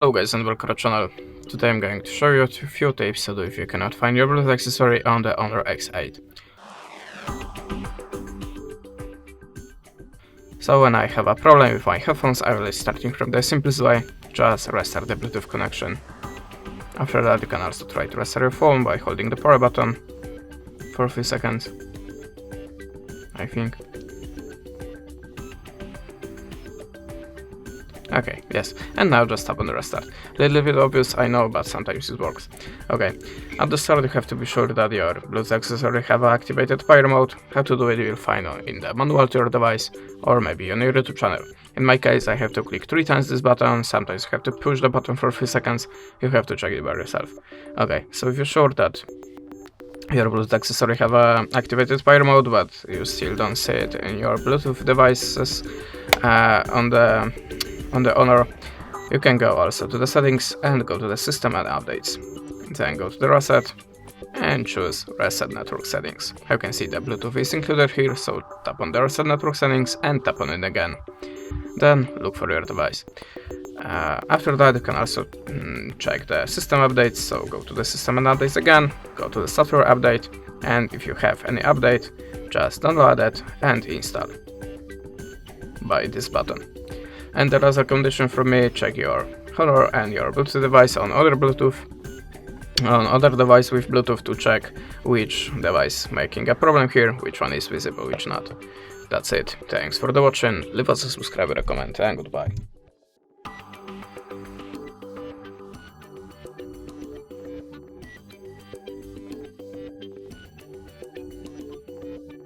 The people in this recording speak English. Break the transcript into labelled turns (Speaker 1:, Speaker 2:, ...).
Speaker 1: Hello guys and welcome to our channel. Today I'm going to show you a few tips so if you cannot find your Bluetooth accessory on the Honor X8. So when I have a problem with my headphones, I will starting from the simplest way, just restart the Bluetooth connection. After that you can also try to restart your phone by holding the power button for a few seconds, I think. Okay, yes, and now just tap on the restart. Little bit obvious, I know, but sometimes it works. Okay, at the start you have to be sure that your Bluetooth accessory have activated pyro mode. How to do it you'll find in the manual to your device, or maybe on your YouTube channel. In my case I have to click 3 times this button, sometimes you have to push the button for a few seconds, you have to check it by yourself. Okay, so if you're sure that your Bluetooth accessory have activated pyro mode, but you still don't see it in your Bluetooth devices on the Honor, you can go also to the settings and go to the system and updates. Then go to the reset and choose reset network settings. You can see the Bluetooth is included here, so tap on the reset network settings and tap on it again. Then look for your device. After that you can also check the system updates, so go to the system and updates again, go to the software update, and if you have any update, just download it and install by this button. And there is a condition from me, check your Honor and your Bluetooth device on other device with Bluetooth to check which device making a problem here, which one is visible, which not. That's it. Thanks for the watching, leave us a subscribe, a comment, and goodbye.